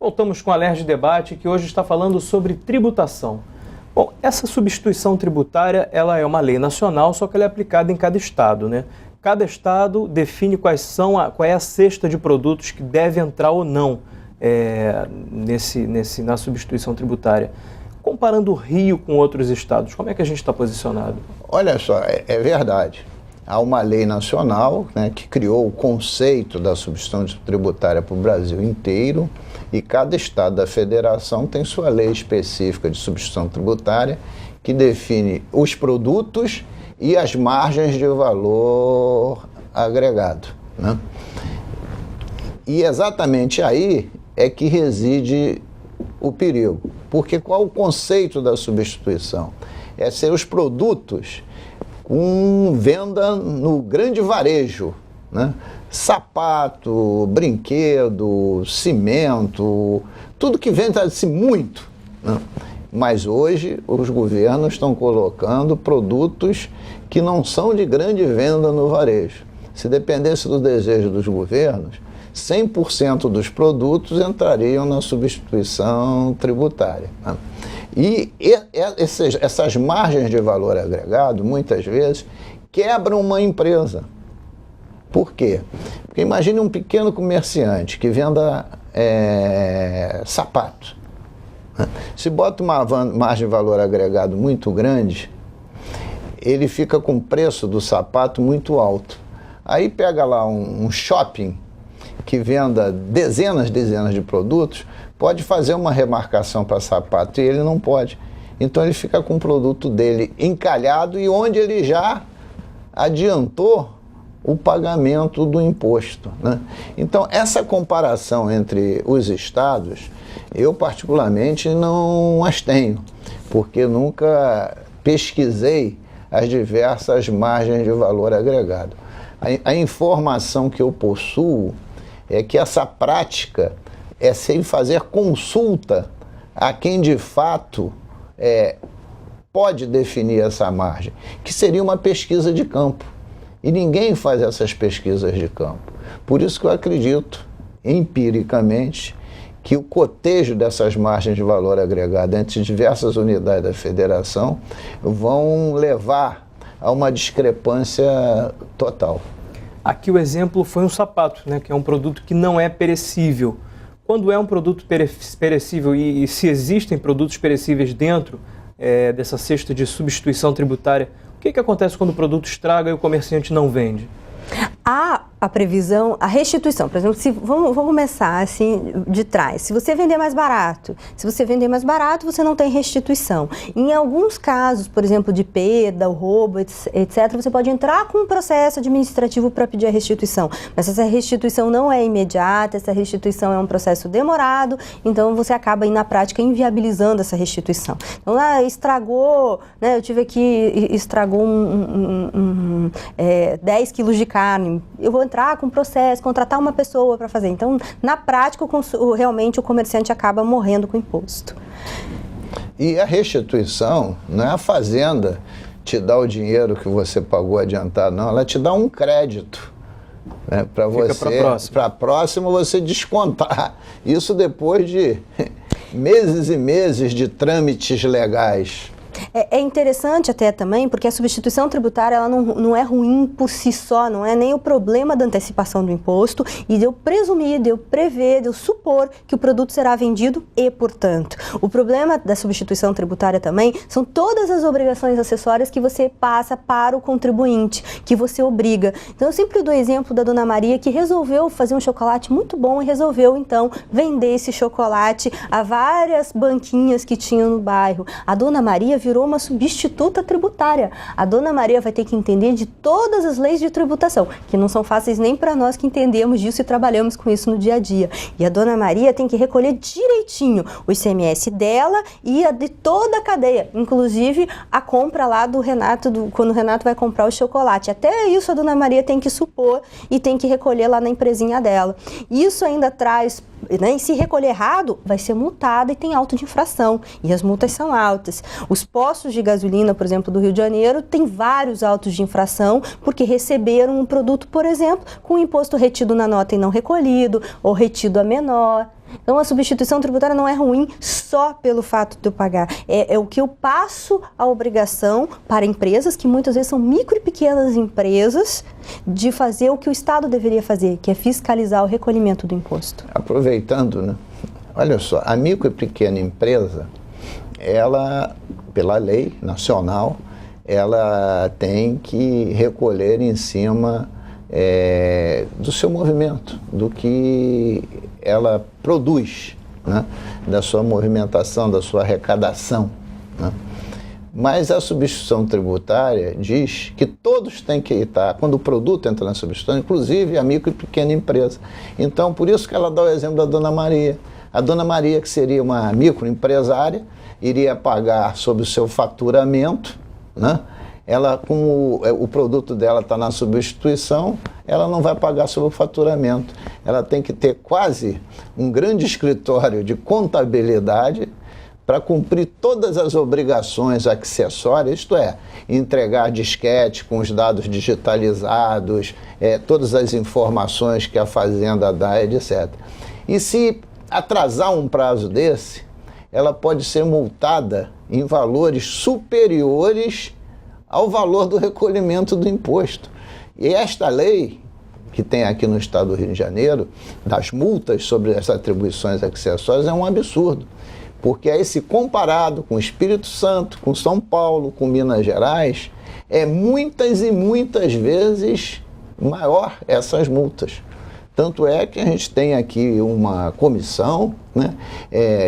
Voltamos com o Alerj Debate, que hoje está falando sobre tributação. Bom, essa substituição tributária, ela é uma lei nacional, só que ela é aplicada em cada estado, né? Cada estado define qual é a cesta de produtos que deve entrar ou não na substituição tributária. Comparando o Rio com outros estados, como é que a gente está posicionado? Olha só, é verdade. Há uma lei nacional, né, que criou o conceito da substituição tributária para o Brasil inteiro, e cada estado da federação tem sua lei específica de substituição tributária que define os produtos e as margens de valor agregado, né? E exatamente aí é que reside o perigo. Porque qual o conceito da substituição? É ser os produtos com venda no grande varejo, né? Sapato, brinquedo, cimento, tudo que vende-se muito, né? Mas hoje os governos estão colocando produtos que não são de grande venda no varejo. Se dependesse do desejo dos governos, 100% dos produtos entrariam na substituição tributária, né? E essas margens de valor agregado, muitas vezes, quebram uma empresa. Por quê? Porque imagine um pequeno comerciante que venda sapato. Se bota uma margem de valor agregado muito grande, ele fica com o preço do sapato muito alto. Aí pega lá um shopping que venda dezenas de produtos, pode fazer uma remarcação para sapato e ele não pode. Então ele fica com o produto dele encalhado e onde ele já adiantou o pagamento do imposto, né? Então essa comparação entre os estados, eu particularmente não as tenho, porque nunca pesquisei as diversas margens de valor agregado. A informação que eu possuo é que essa prática é sem fazer consulta a quem de fato pode definir essa margem, que seria uma pesquisa de campo. E ninguém faz essas pesquisas de campo. Por isso que eu acredito, empiricamente, que o cotejo dessas margens de valor agregado entre diversas unidades da federação vão levar a uma discrepância total. Aqui o exemplo foi um sapato, né, que é um produto que não é perecível. Quando é um produto perecível e se existem produtos perecíveis dentro dessa cesta de substituição tributária, o que acontece quando o produto estraga e o comerciante não vende? Há a previsão, a restituição. Por exemplo, vamos começar assim de trás. Se você vender mais barato, você não tem restituição. Em alguns casos, por exemplo, de perda, roubo, etc., você pode entrar com um processo administrativo para pedir a restituição. Mas essa restituição não é imediata, essa restituição é um processo demorado, então você acaba, na prática, inviabilizando essa restituição. Então, estragou, né, eu tive aqui, estragou 10 quilos de carne, eu vou entrar com um processo, contratar uma pessoa para fazer. Então, na prática, realmente o comerciante acaba morrendo com o imposto. E a restituição, não é a fazenda te dá o dinheiro que você pagou adiantado, não. Ela te dá um crédito, né, para você, para a próxima você descontar. Isso depois de meses e meses de trâmites legais. É interessante até também, porque a substituição tributária ela não é ruim por si só, não é nem o problema da antecipação do imposto e de eu presumir, de eu prever, de eu supor que o produto será vendido e, portanto. O problema da substituição tributária também são todas as obrigações acessórias que você passa para o contribuinte, que você obriga. Então eu sempre dou o exemplo da Dona Maria, que resolveu fazer um chocolate muito bom e resolveu então vender esse chocolate a várias banquinhas que tinham no bairro. A Dona Maria virou uma substituta tributária. A Dona Maria vai ter que entender de todas as leis de tributação, que não são fáceis nem para nós que entendemos disso e trabalhamos com isso no dia a dia. E a Dona Maria tem que recolher direitinho o ICMS dela e a de toda a cadeia, inclusive a compra lá do Renato, quando o Renato vai comprar o chocolate. Até isso a Dona Maria tem que supor e tem que recolher lá na empresinha dela. Isso ainda traz, né, e se recolher errado, vai ser multada e tem auto de infração. E as multas são altas. Os postos de gasolina, por exemplo, do Rio de Janeiro, tem vários autos de infração porque receberam um produto, por exemplo, com o imposto retido na nota e não recolhido, ou retido a menor. Então, a substituição tributária não é ruim só pelo fato de eu pagar. É o que eu passo a obrigação para empresas, que muitas vezes são micro e pequenas empresas, de fazer o que o Estado deveria fazer, que é fiscalizar o recolhimento do imposto. Aproveitando, né? Olha só, a micro e pequena empresa, ela, pela lei nacional, ela tem que recolher em cima do seu movimento, do que ela produz, né? Da sua movimentação, da sua arrecadação, né? Mas a substituição tributária diz que todos têm que estar, quando o produto entra na substituição, inclusive a micro e pequena empresa. Então, por isso que ela dá o exemplo da Dona Maria. A Dona Maria, que seria uma microempresária, iria pagar sobre o seu faturamento, né? Ela, como o produto dela está na substituição, ela não vai pagar sobre o faturamento. Ela tem que ter quase um grande escritório de contabilidade para cumprir todas as obrigações acessórias, isto é, entregar disquete com os dados digitalizados, todas as informações que a Fazenda dá, etc. E se atrasar um prazo desse, ela pode ser multada em valores superiores ao valor do recolhimento do imposto. E esta lei, que tem aqui no estado do Rio de Janeiro, das multas sobre as atribuições acessórias, é um absurdo. Porque aí, se comparado com o Espírito Santo, com São Paulo, com Minas Gerais, é muitas e muitas vezes maior essas multas. Tanto é que a gente tem aqui uma comissão, né,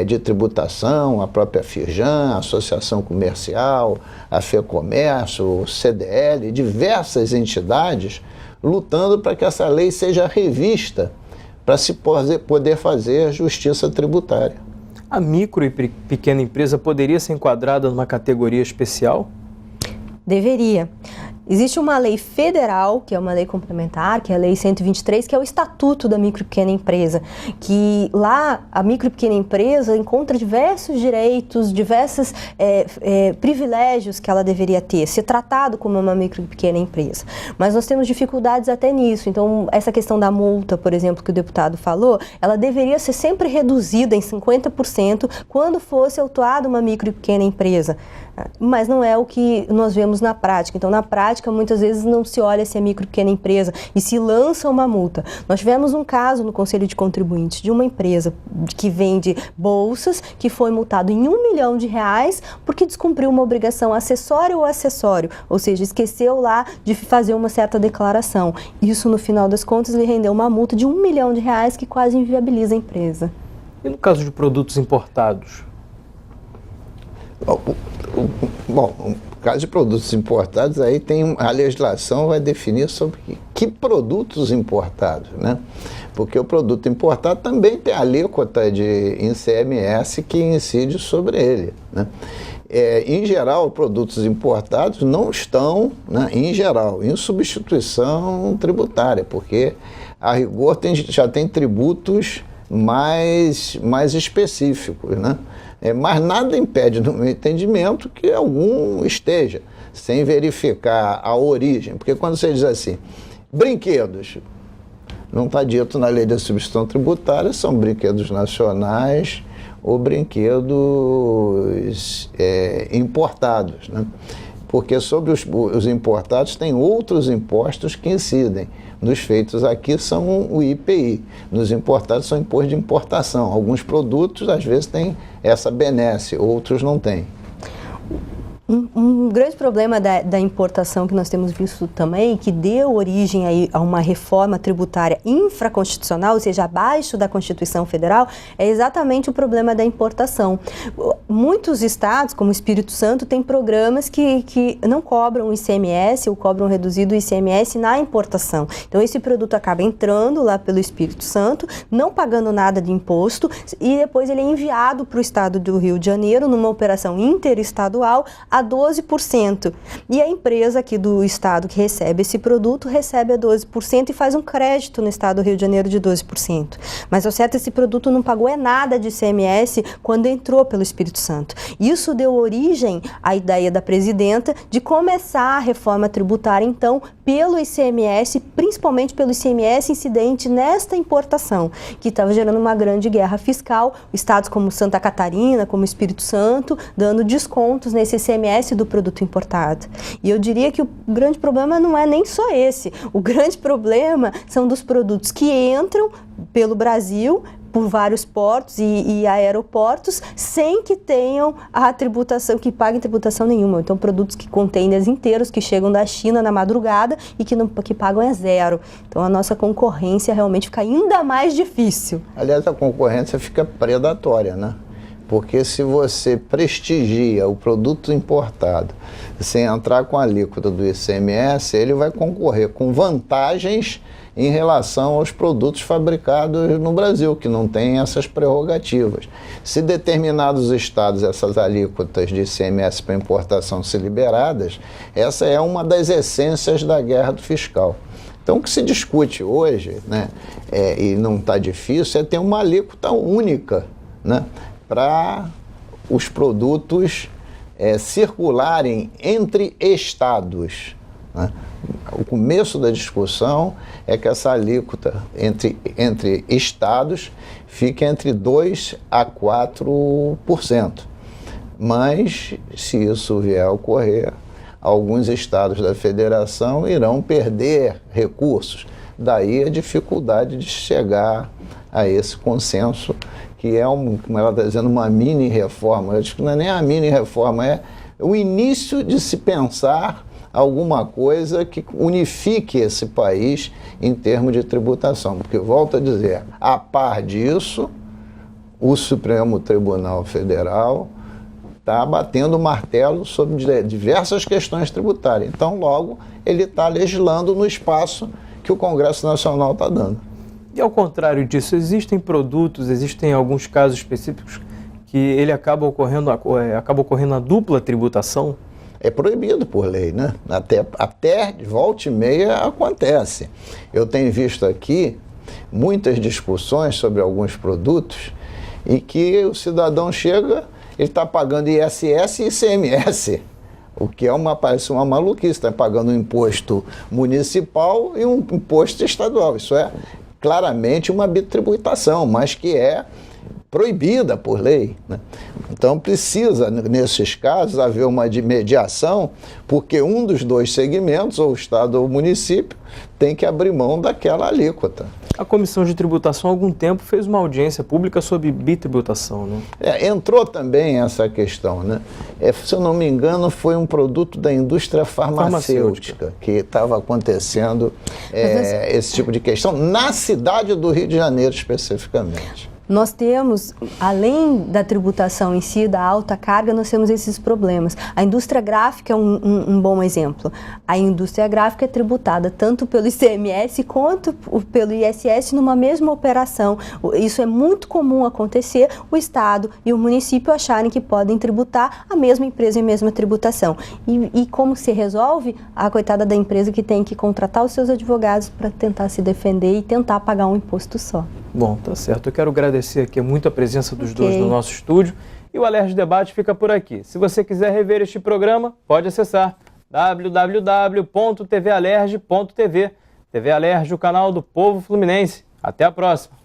de tributação, a própria Firjan, a Associação Comercial, a FEComércio, o CDL, diversas entidades lutando para que essa lei seja revista para se poder fazer justiça tributária. A micro e pequena empresa poderia ser enquadrada numa categoria especial? Deveria. Existe uma lei federal, que é uma lei complementar, que é a Lei 123, que é o Estatuto da Micro e Pequena Empresa, que lá a micro e pequena empresa encontra diversos direitos, diversos privilégios que ela deveria ter, ser tratado como uma micro e pequena empresa. Mas nós temos dificuldades até nisso. Então, essa questão da multa, por exemplo, que o deputado falou, ela deveria ser sempre reduzida em 50% quando fosse autuada uma micro e pequena empresa. Mas não é o que nós vemos na prática. Então, na prática, muitas vezes não se olha se é micro e pequena empresa e se lança uma multa. Nós tivemos um caso no Conselho de Contribuintes de uma empresa que vende bolsas, que foi multado em R$1 milhão porque descumpriu uma obrigação acessória ou seja, esqueceu lá de fazer uma certa declaração. Isso, no final das contas, lhe rendeu uma multa de R$1 milhão que quase inviabiliza a empresa. E no caso de produtos importados? Bom, no caso de produtos importados, aí tem a legislação vai definir sobre que produtos importados, né? Porque o produto importado também tem a alíquota de ICMS que incide sobre ele, né? Em geral, produtos importados não estão, né, em geral, em substituição tributária, porque a rigor já tem tributos mais específicos, né? Mas nada impede, no meu entendimento, que algum esteja, sem verificar a origem. Porque quando você diz assim, brinquedos, não está dito na lei da substituição tributária, são brinquedos nacionais ou brinquedos importados, né? Porque sobre os importados tem outros impostos que incidem. Nos feitos aqui são o IPI, nos importados são imposto de importação. Alguns produtos às vezes têm essa benesse, outros não têm. Um grande problema da importação que nós temos visto também, que deu origem aí a uma reforma tributária infraconstitucional, ou seja, abaixo da Constituição Federal, é exatamente o problema da importação. Muitos estados, como o Espírito Santo, têm programas que não cobram ICMS ou cobram reduzido ICMS na importação. Então, esse produto acaba entrando lá pelo Espírito Santo, não pagando nada de imposto, e depois ele é enviado para o estado do Rio de Janeiro, numa operação interestadual, a 12%. E a empresa aqui do estado que recebe esse produto recebe a 12% e faz um crédito no estado do Rio de Janeiro de 12%. Mas, ao certo, esse produto não pagou nada de ICMS quando entrou pelo Espírito Santo. Isso deu origem à ideia da presidenta de começar a reforma tributária, então, pelo ICMS, principalmente pelo ICMS incidente nesta importação, que estava gerando uma grande guerra fiscal, estados como Santa Catarina, como Espírito Santo, dando descontos nesse ICMS do produto importado. E eu diria que o grande problema não é nem só esse. O grande problema são dos produtos que entram pelo Brasil, por vários portos e aeroportos, sem que tenham a tributação, que paguem tributação nenhuma. Então, produtos que containers inteiros que chegam da China na madrugada e que pagam é zero. Então, a nossa concorrência realmente fica ainda mais difícil. Aliás, a concorrência fica predatória, né? Porque se você prestigia o produto importado sem entrar com a alíquota do ICMS, ele vai concorrer com vantagens em relação aos produtos fabricados no Brasil, que não têm essas prerrogativas. Se determinados estados essas alíquotas de ICMS para importação se liberadas, essa é uma das essências da guerra do fiscal. Então, o que se discute hoje, né, e não está difícil, é ter uma alíquota única, né, para os produtos circularem entre estados, né? O começo da discussão é que essa alíquota entre estados fique entre 2% a 4%. Mas, se isso vier a ocorrer, alguns estados da federação irão perder recursos. Daí a dificuldade de chegar a esse consenso, que é, como ela está dizendo, uma mini-reforma. Eu acho que não é nem a mini-reforma, é o início de se pensar alguma coisa que unifique esse país em termos de tributação. Porque, volto a dizer, a par disso, o Supremo Tribunal Federal está batendo o martelo sobre diversas questões tributárias. Então, logo, ele está legislando no espaço que o Congresso Nacional está dando. E ao contrário disso, existem alguns casos específicos que ele acaba ocorrendo a dupla tributação? É proibido por lei, né? Até volta e meia acontece. Eu tenho visto aqui muitas discussões sobre alguns produtos em que o cidadão chega, ele está pagando ISS e ICMS, o que parece uma maluquice, está pagando um imposto municipal e um imposto estadual. Isso é claramente uma bitributação, mas que é proibida por lei, né? Então precisa, nesses casos, haver uma mediação, porque um dos dois segmentos, ou o Estado ou o município, tem que abrir mão daquela alíquota. A Comissão de Tributação, há algum tempo, fez uma audiência pública sobre bitributação, né? Entrou também essa questão, né? Se eu não me engano, foi um produto da indústria farmacêutica que estava acontecendo esse tipo de questão, na cidade do Rio de Janeiro, especificamente. Nós temos, além da tributação em si, da alta carga, nós temos esses problemas. A indústria gráfica é um bom exemplo. A indústria gráfica é tributada tanto pelo ICMS quanto pelo ISS numa mesma operação. Isso é muito comum acontecer, o Estado e o município acharem que podem tributar a mesma empresa e a mesma tributação. E como se resolve? A coitada da empresa que tem que contratar os seus advogados para tentar se defender e tentar pagar um imposto só. Bom, tá certo. Eu quero agradecer aqui muito a presença dos dois no nosso estúdio. E o Alerj Debate fica por aqui. Se você quiser rever este programa, pode acessar www.tvalerj.tv. TV Alerj, o canal do povo fluminense. Até a próxima.